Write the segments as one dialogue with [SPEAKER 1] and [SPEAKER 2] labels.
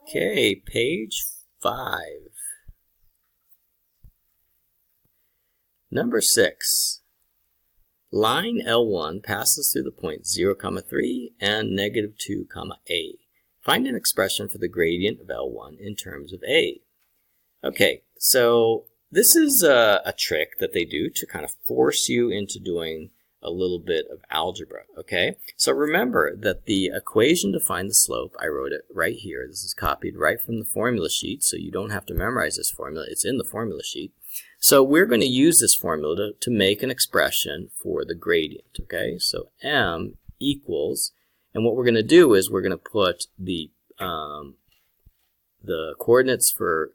[SPEAKER 1] Okay, page 5. Number 6. Line L1 passes through the points 0, 3 and negative 2, a. Find an expression for the gradient of L1 in terms of a. Okay, so this is a trick that they do to kind of force you into doing a little bit of algebra, okay? So remember that the equation to find the slope, I wrote it right here. This is copied right from the formula sheet, so you don't have to memorize this formula. It's in the formula sheet. So we're going to use this formula to make an expression for the gradient, okay? So m equals, and what we're going to do is we're going to put the coordinates for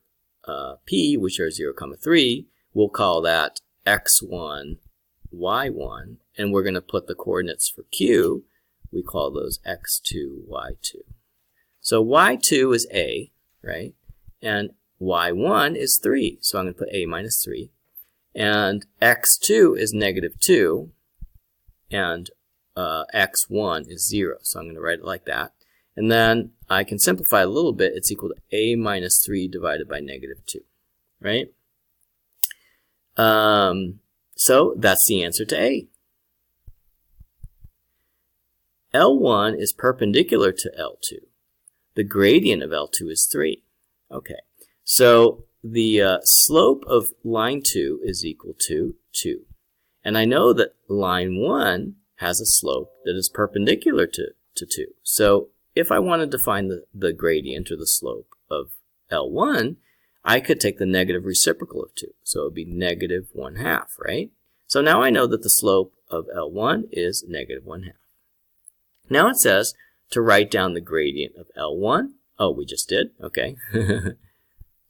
[SPEAKER 1] p, which are 0, 3, we'll call that x1, y1, and we're going to put the coordinates for q, we call those x2, y2. So y2 is a, right? And y1 is 3, so I'm going to put a minus 3. And x2 is negative 2, and x1 is 0, so I'm going to write it like that. And then I can simplify a little bit. It's equal to a minus 3 divided by negative 2, right? So that's the answer to A. L1 is perpendicular to L2. The gradient of L2 is 3. Okay, so the slope of line 2 is equal to 2. And I know that line 1 has a slope that is perpendicular to 2. So if I wanted to find the gradient or the slope of L1, I could take the negative reciprocal of 2. So it would be negative 1/2, right? So now I know that the slope of L1 is negative 1/2. Now it says to write down the gradient of L1. Oh, we just did? Okay.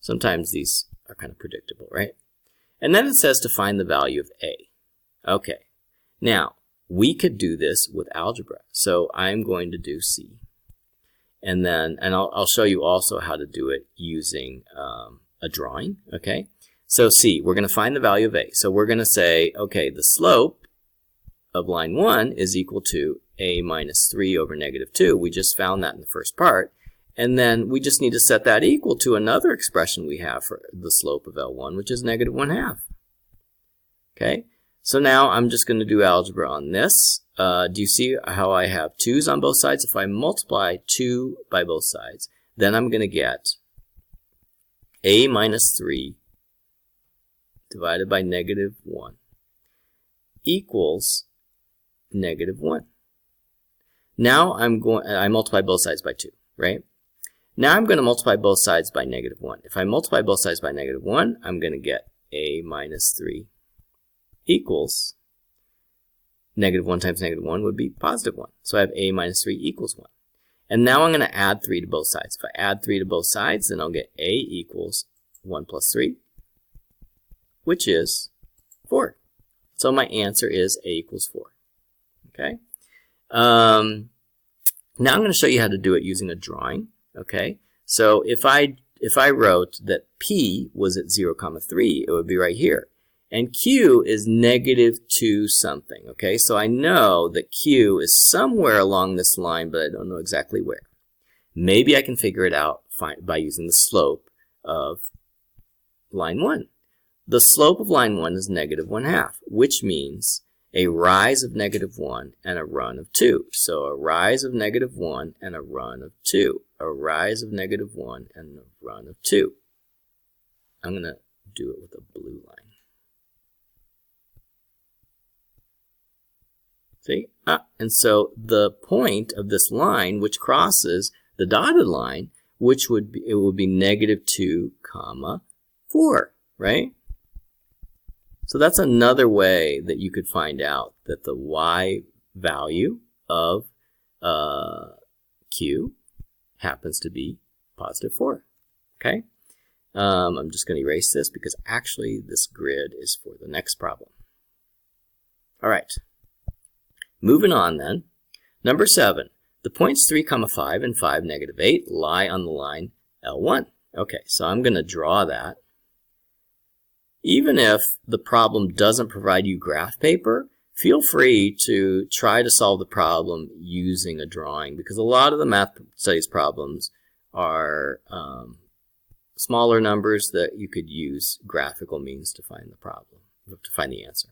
[SPEAKER 1] Sometimes these are kind of predictable, right? And then it says to find the value of A. Okay. Now, we could do this with algebra. So I'm going to do C. And then, I'll show you also how to do it using a drawing, okay? So C, we're going to find the value of A. So we're going to say, okay, the slope of line 1 is equal to a minus 3 over negative 2. We just found that in the first part. And then we just need to set that equal to another expression we have for the slope of L1, which is negative 1/2. Okay? So now I'm just going to do algebra on this. Do you see how I have 2's on both sides? If I multiply 2 by both sides, then I'm going to get a minus 3 divided by negative 1 equals negative 1. Now I multiply both sides by 2, right? Now I'm going to multiply both sides by negative 1. If I multiply both sides by negative 1, I'm going to get a minus 3 equals negative 1 times negative 1 would be positive 1. So I have a minus 3 equals 1. And now I'm going to add 3 to both sides. If I add 3 to both sides, then I'll get a equals 1 plus 3, which is 4. So my answer is a equals 4. Okay? Now I'm going to show you how to do it using a drawing. Okay? So if I wrote that P was at 0, 3, it would be right here. And Q is negative 2 something, okay? So I know that Q is somewhere along this line, but I don't know exactly where. Maybe I can figure it out by using the slope of line 1. The slope of line 1 is negative 1/2, which means a rise of negative 1 and a run of 2. So a rise of negative 1 and a run of 2. A rise of negative 1 and a run of 2. I'm going to do it with a blue line. See? And so the point of this line, which crosses the dotted line, which would be negative 2, 4, right? So that's another way that you could find out that the y value of Q happens to be positive 4, okay? I'm just going to erase this because actually this grid is for the next problem. All right. Moving on then. Number 7. The points 3, 5 and 5, negative 8 lie on the line L1. Okay, so I'm going to draw that. Even if the problem doesn't provide you graph paper, feel free to try to solve the problem using a drawing because a lot of the math studies problems are smaller numbers that you could use graphical means to find the problem, to find the answer.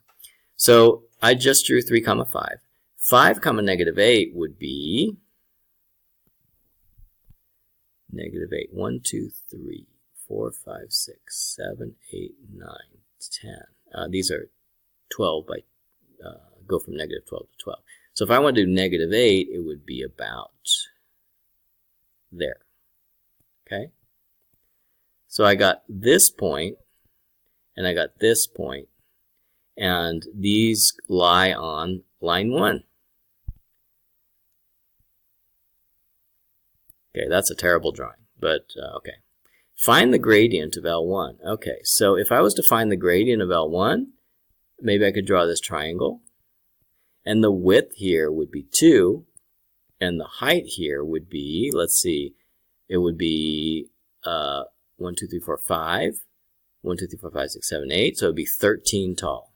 [SPEAKER 1] So I just drew 3, 5. 5, -8 would be -8. 1, 2, 3, 4, 5, 6, 7, 8, 9, 10. These are 12 by, go from -12 to 12. So if I want to do -8, it would be about there. Okay? So I got this point, and I got this point, and these lie on line 1. Okay, that's a terrible drawing, but okay. Find the gradient of L1. Okay, so if I was to find the gradient of L1, maybe I could draw this triangle, and the width here would be 2, and the height here would be, let's see, it would be 1, 2, 3, 4, 5. 1, 2, 3, 4, 5, 6, 7, 8. So it would be 13 tall.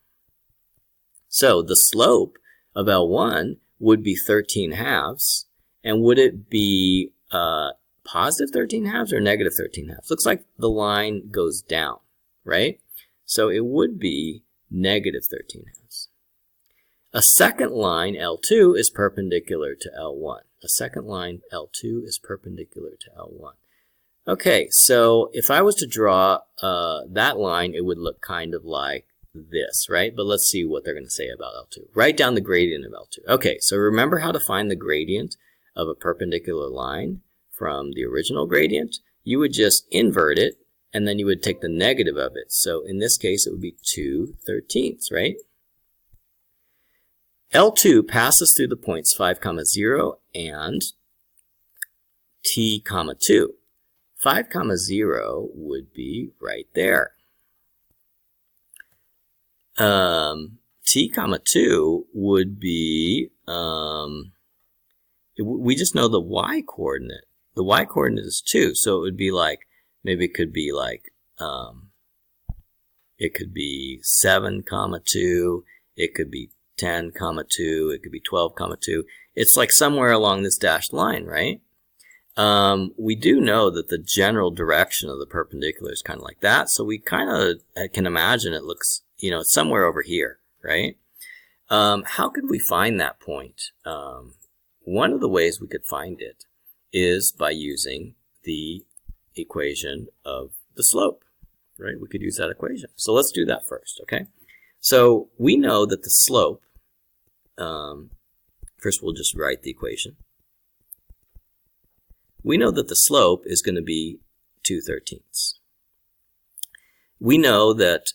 [SPEAKER 1] So the slope of L1 would be 13 halves. And would it be positive 13 halves or negative 13 halves? Looks like the line goes down, right? So it would be negative 13 halves. A second line, L2, is perpendicular to L1. A second line, L2, is perpendicular to L1. Okay, so if I was to draw that line, it would look kind of like this, right? But let's see what they're going to say about L2. Write down the gradient of L2. Okay, so remember how to find the gradient of a perpendicular line from the original gradient? You would just invert it, and then you would take the negative of it. So in this case, it would be 2/13, right? L2 passes through the points 5, 0 and t, 2. 5, 0 would be right there. T, 2 would be, we just know the y coordinate. The y coordinate is 2, so it would be like, maybe it could be like, it could be 7, 2, it could be 10, 2, it could be 12, 2. It's like somewhere along this dashed line, right? We do know that the general direction of the perpendicular is kind of like that, so we kind of can imagine it looks, you know, somewhere over here, right? How could we find that point? One of the ways we could find it is by using the equation of the slope, right? We could use that equation. So let's do that first, okay? So we know that the slope, first we'll just write the equation. We know that the slope is going to be 2/13. We know that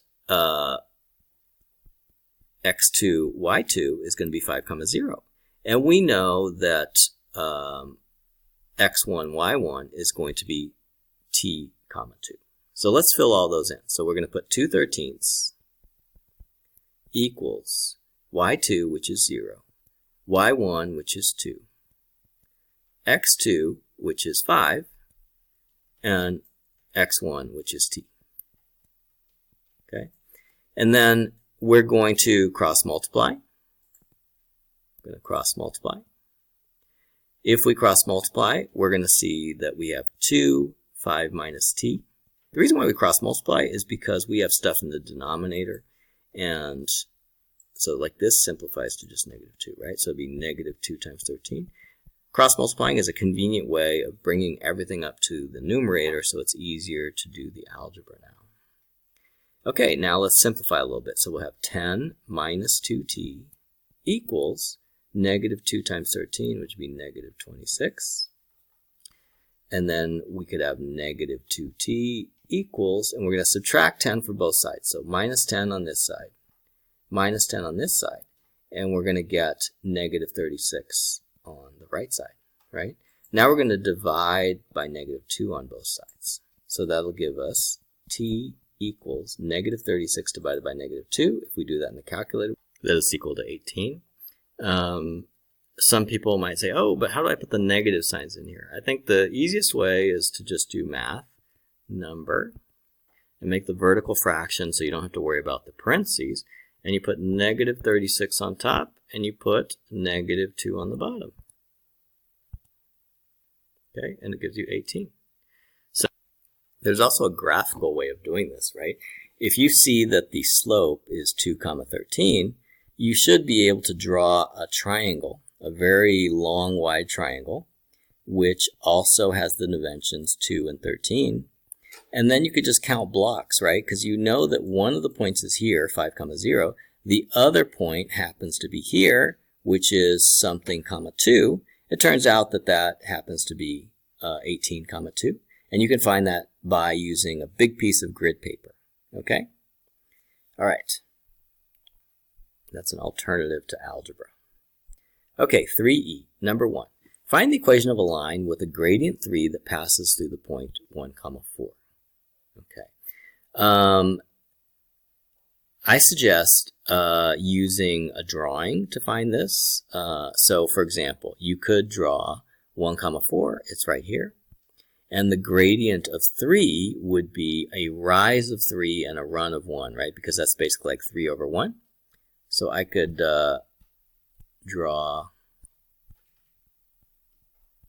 [SPEAKER 1] x2, y2 is going to be 5, 0. And we know that x1, y1 is going to be t, 2. So let's fill all those in. So we're going to put 2/13 equals y2, which is 0, y1, which is 2, x2, which is 5, and x1, which is t. Okay? And then we're going to cross multiply. We're going to cross multiply. If we cross multiply, we're going to see that we have 2, 5 minus t. The reason why we cross multiply is because we have stuff in the denominator, and so like this simplifies to just -2, right? So it'd be -2 times 13. Cross multiplying is a convenient way of bringing everything up to the numerator, so it's easier to do the algebra now. Okay, now let's simplify a little bit. So we'll have 10 minus 2t equals -2 times 13, which would be -26. And then we could have -2t equals, and we're going to subtract 10 for both sides. So minus 10 on this side, minus 10 on this side, and we're going to get -36 on the right side, right? Now we're going to divide by -2 on both sides. So that'll give us t equals -36 divided by -2. If we do that in the calculator, that is equal to 18. Some people might say, oh, but how do I put the negative signs in here? I think the easiest way is to just do math, number, and make the vertical fraction so you don't have to worry about the parentheses. And you put -36 on top, and you put -2 on the bottom. Okay, and it gives you 18. There's also a graphical way of doing this, right? If you see that the slope is 2, 13, you should be able to draw a triangle, a very long, wide triangle, which also has the dimensions 2 and 13. And then you could just count blocks, right? Because you know that one of the points is here, 5, 0. The other point happens to be here, which is something, 2. It turns out that that happens to be 18, 2. And you can find that by using a big piece of grid paper. Okay? All right. That's an alternative to algebra. Okay, 3E. Number 1. Find the equation of a line with a gradient 3 that passes through the point 1, 4. Okay. I suggest using a drawing to find this. So, for example, you could draw 1, 4. It's right here. And the gradient of 3 would be a rise of 3 and a run of 1, right? Because that's basically like 3 over 1. So I could draw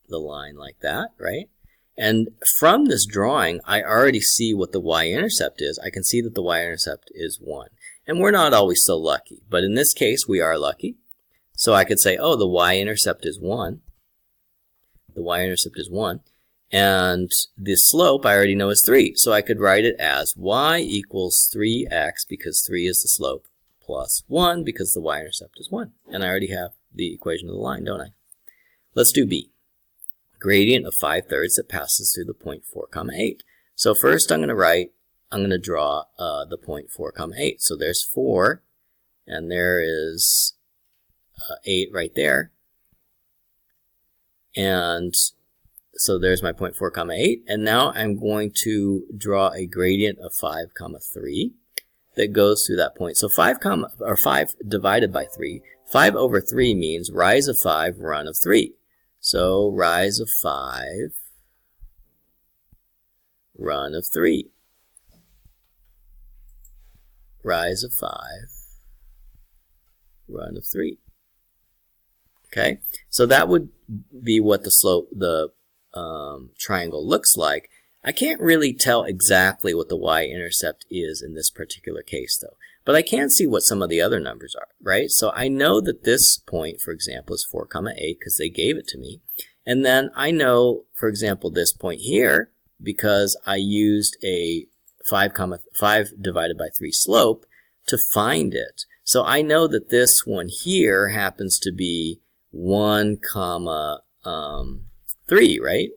[SPEAKER 1] the line like that, right? And from this drawing, I already see what the y-intercept is. I can see that the y-intercept is 1. And we're not always so lucky. But in this case, we are lucky. So I could say, oh, the y-intercept is 1. The y-intercept is 1. And the slope I already know is 3. So I could write it as y equals 3x, because 3 is the slope, plus 1 because the y-intercept is 1. And I already have the equation of the line, don't I? Let's do B. Gradient of 5/3 that passes through the point 4, 8. So first I'm going to draw the point 4, 8. So there's 4, and there is 8 right there. And so there's my point 4, 8. And now I'm going to draw a gradient of 5, 3 that goes through that point. So 5 divided by 3. 5 over 3 means rise of 5, run of 3. So rise of 5, run of 3. Rise of 5, run of 3. Okay, so that would be what the slope, the triangle looks like. I can't really tell exactly what the y-intercept is in this particular case, though. But I can see what some of the other numbers are, right? So I know that this point, for example, is 4, 8 because they gave it to me. And then I know, for example, this point here because I used a 5 divided by 3 slope to find it. So I know that this one here happens to be 1, 3, right?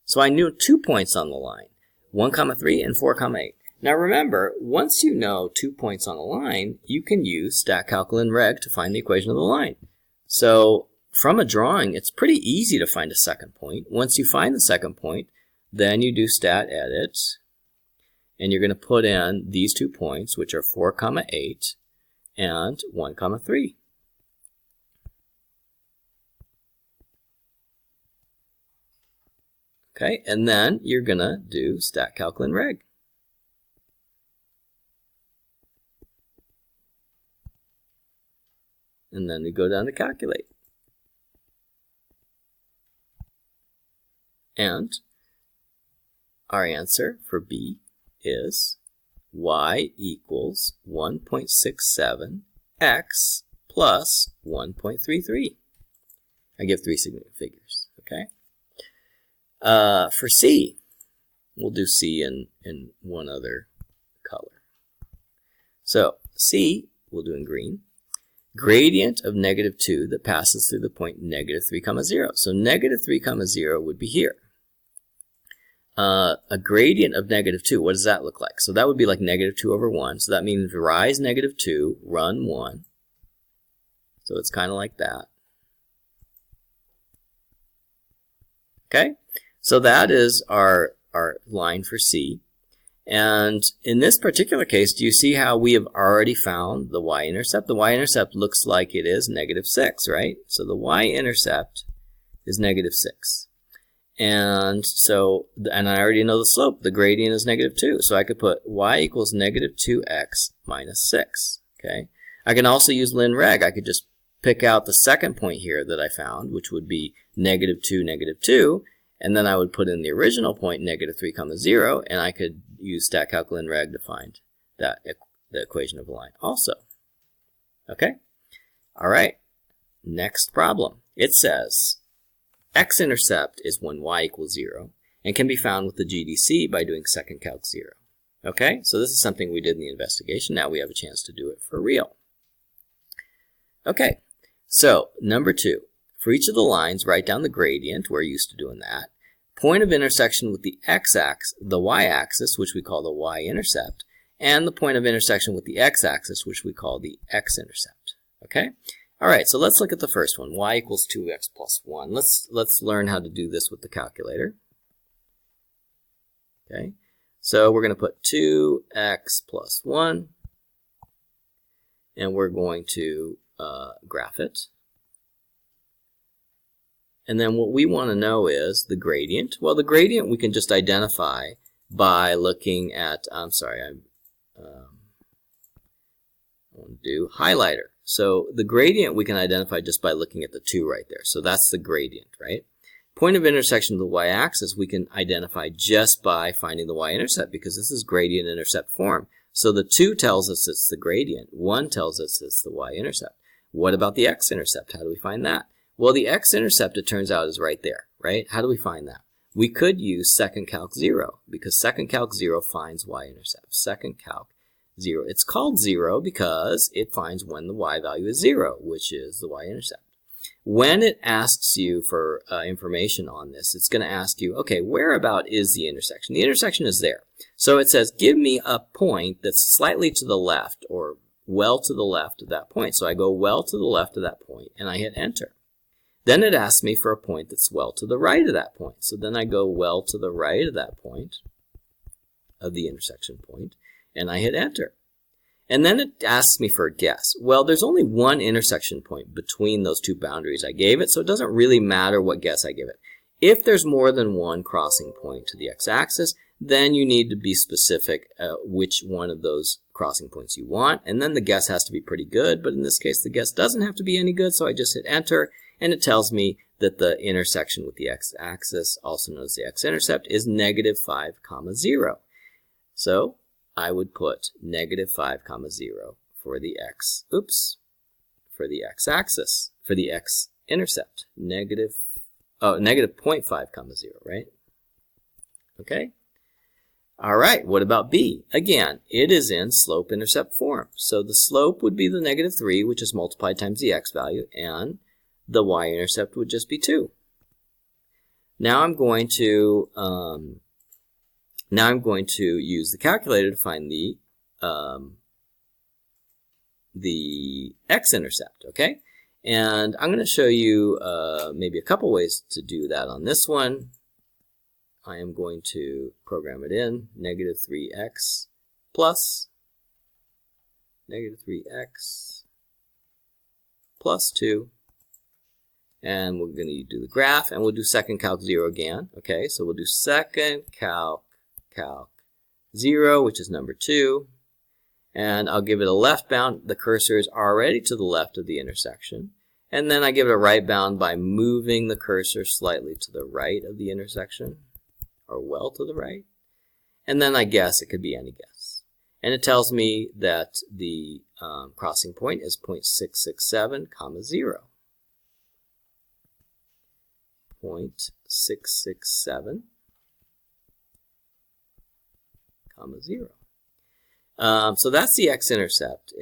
[SPEAKER 1] So I knew 2 points on the line, 1, 3 and 4, 8. Now remember, once you know 2 points on a line, you can use stat calc ln reg to find the equation of the line. So from a drawing, it's pretty easy to find a second point. Once you find the second point, then you do stat edit, and you're going to put in these 2 points, which are 4, 8 and 1, 3. Okay, and then you're going to do stat calc ln reg. And then we go down to calculate. And our answer for B is y equals 1.67x plus 1.33. I give 3 significant figures, okay? For C, we'll do C in one other color. So C, we'll do in green. Gradient of -2 that passes through the point -3, 0. So -3, 0 would be here. A gradient of -2, what does that look like? So that would be like -2 over 1. So that means rise -2, run 1. So it's kind of like that. Okay, so that is our line for C. And in this particular case, do you see how we have already found the y-intercept? The y-intercept looks like it is -6, right? So the y-intercept is -6. And so, and I already know the slope. The gradient is -2. So I could put y equals -2x minus 6. Okay. I can also use ln reg. I could just pick out the second point here that I found, which would be -2, -2. And then I would put in the original point, -3, 0, and I could use StatCalc-LinReg to find the equation of a line also. Okay? All right. Next problem. It says x-intercept is when y equals 0 and can be found with the GDC by doing second calc 0. Okay? So this is something we did in the investigation. Now we have a chance to do it for real. Okay. So, number 2. For each of the lines, write down the gradient. We're used to doing that. Point of intersection with the x-axis, the y-axis, which we call the y-intercept, and the point of intersection with the x-axis, which we call the x-intercept. Okay? All right, so let's look at the first one. Y equals 2x plus 1. Let's learn how to do this with the calculator. Okay? So we're going to put 2x plus 1, and we're going to graph it. And then what we want to know is the gradient. Well, the gradient we can just identify by looking at, I want to do highlighter. So the gradient we can identify just by looking at the 2 right there. So that's the gradient, right? Point of intersection of the y-axis we can identify just by finding the y-intercept because this is gradient-intercept form. So the 2 tells us it's the gradient. 1 tells us it's the y-intercept. What about the x-intercept? How do we find that? Well, the x-intercept, it turns out, is right there, right? How do we find that? We could use second calc 0 because second calc 0 finds y-intercept. Second calc 0. It's called 0 because it finds when the y value is 0, which is the y-intercept. When it asks you for information on this, it's going to ask you, okay, where about is the intersection? The intersection is there. So it says, give me a point that's slightly to the left or well to the left of that point. So I go well to the left of that point and I hit enter. Then it asks me for a point that's well to the right of that point. So then I go well to the right of that point, of the intersection point, and I hit enter. And then it asks me for a guess. Well, there's only one intersection point between those two boundaries I gave it, so it doesn't really matter what guess I give it. If there's more than one crossing point to the x-axis, then you need to be specific which one of those crossing points you want, and then the guess has to be pretty good, but in this case the guess doesn't have to be any good, so I just hit enter, and it tells me that the intersection with the x-axis, also known as the x-intercept, is -5, 0. So I would put -5, 0 for the for the x-axis, for the x-intercept, -0.5, 0, right? Okay. All right, what about B? Again, it is in slope-intercept form. So the slope would be the -3, which is multiplied times the x value, and the y-intercept would just be 2. Now I'm going to use the calculator to find the x-intercept, okay? And I'm going to show you maybe a couple ways to do that on this one. I am going to program it in, -3x plus -3x plus 2. And we're going to do the graph, and we'll do second calc 0 again. Okay, so we'll do second calc 0, which is number 2. And I'll give it a left bound. The cursor is already to the left of the intersection. And then I give it a right bound by moving the cursor slightly to the right of the intersection, or well to the right. And then I guess it could be any guess. And it tells me that the crossing point is 0.667, 0. 0.667, 0. So that's the x-intercept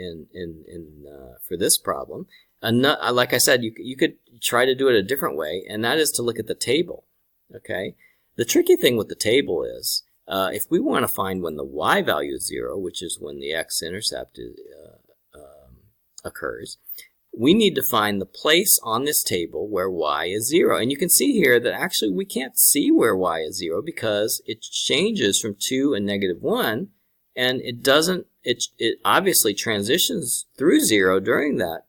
[SPEAKER 1] for this problem. Like I said, you could try to do it a different way, and that is to look at the table. Okay. The tricky thing with the table is, if we want to find when the y value is 0, which is when the x-intercept occurs, we need to find the place on this table where y is 0. And you can see here that actually we can't see where y is 0 because it changes from 2 and -1, and it obviously transitions through 0 during that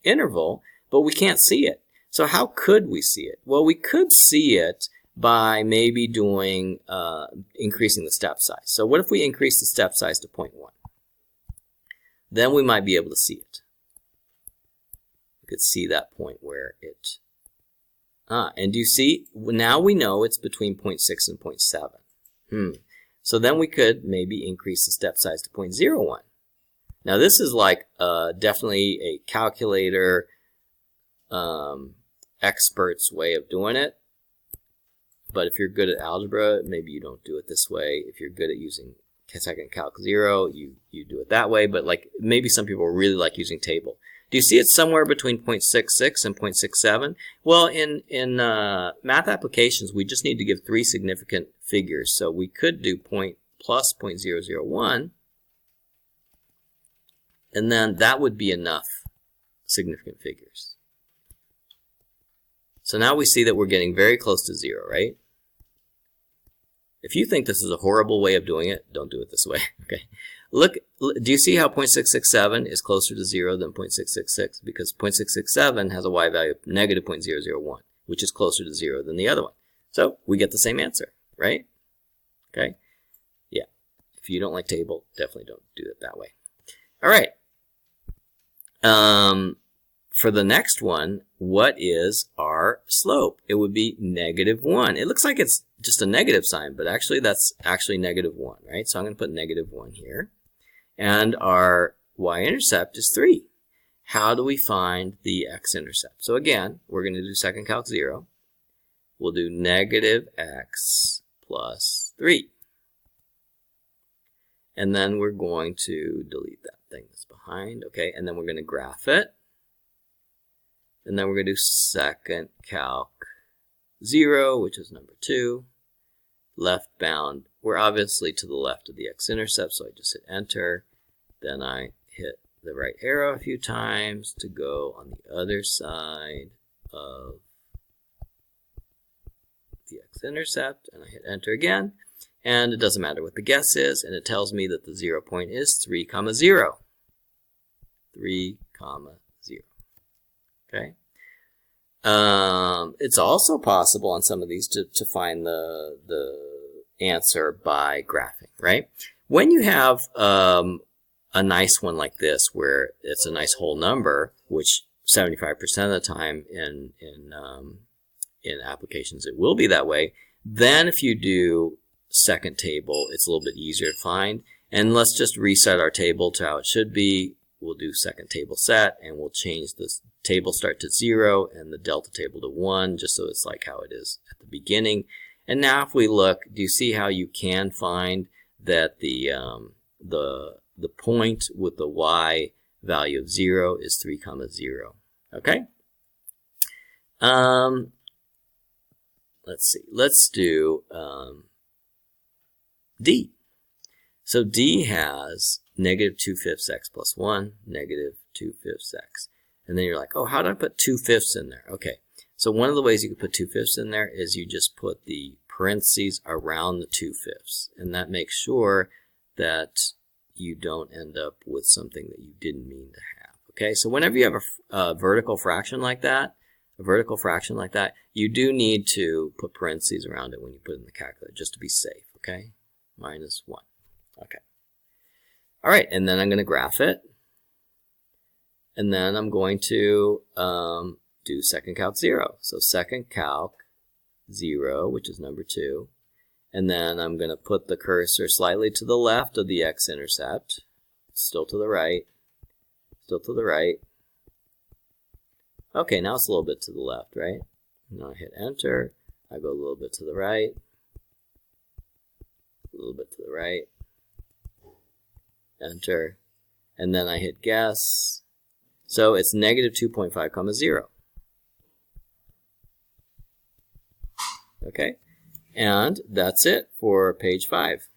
[SPEAKER 1] interval, but we can't see it. So how could we see it? Well, we could see it by maybe doing increasing the step size. So what if we increase the step size to 0.1? Then we might be able to see it. You could see that point where it And do you see, now we know it's between 0.6 and 0.7. So then we could maybe increase the step size to 0.01. Now this is like definitely a calculator expert's way of doing it. But if you're good at algebra, maybe you don't do it this way. If you're good at using second calc 0, you do it that way. But like maybe some people really like using table. Do you see it's somewhere between 0.66 and 0.67? Well, in math applications, we just need to give 3 significant figures. So we could do plus 0.001, and then that would be enough significant figures. So now we see that we're getting very close to 0, right? If you think this is a horrible way of doing it, don't do it this way. Okay. Look, do you see how 0.667 is closer to 0 than 0.666? Because 0.667 has a y value of negative 0.001, which is closer to 0 than the other one. So we get the same answer, right? Okay. Yeah. If you don't like table, definitely don't do it that way. All right. For the next one, what is our slope? It would be -1. It looks like it's just a negative sign, but actually that's actually -1, right? So I'm going to put -1 here. And our y-intercept is 3. How do we find the x-intercept? So again, we're going to do second calc 0. We'll do -x plus 3. And then we're going to delete that thing that's behind. Okay, and then we're going to graph it. And then we're going to do second calc 0, which is number 2. Left bound. We're obviously to the left of the x-intercept, so I just hit enter. Then I hit the right arrow a few times to go on the other side of the x-intercept, and I hit enter again. And it doesn't matter what the guess is, and it tells me that the 0 point is 3, 0. 3, 0. Okay. It's also possible on some of these to find the answer by graphing, right? When you have a nice one like this, where it's a nice whole number, which 75% of the time in applications it will be that way, then if you do second table, it's a little bit easier to find. And let's just reset our table to how it should be. We'll do second table set, and we'll change this table start to 0 and the delta table to 1, just so it's like how it is at the beginning. And now if we look, do you see how you can find that the point with the y value of 0 is 3, 0. Okay? Let's see. Let's do D. So D has -2/5 x plus 1, -2/5 x. And then you're like, oh, how do I put 2/5 in there? Okay, so one of the ways you can put 2/5 in there is you just put the parentheses around the 2/5. And that makes sure that you don't end up with something that you didn't mean to have. Okay, so whenever you have a vertical fraction like that, you do need to put parentheses around it when you put it in the calculator, just to be safe, okay? -1. Okay. All right, and then I'm going to graph it. And then I'm going to do second calc 0. So second calc 0, which is number 2. And then I'm going to put the cursor slightly to the left of the x-intercept. Still to the right. Still to the right. Okay, now it's a little bit to the left, right? Now I hit enter. I go a little bit to the right. A little bit to the right. Enter. And then I hit guess. So it's -2.5, 0. Okay, and that's it for page 5.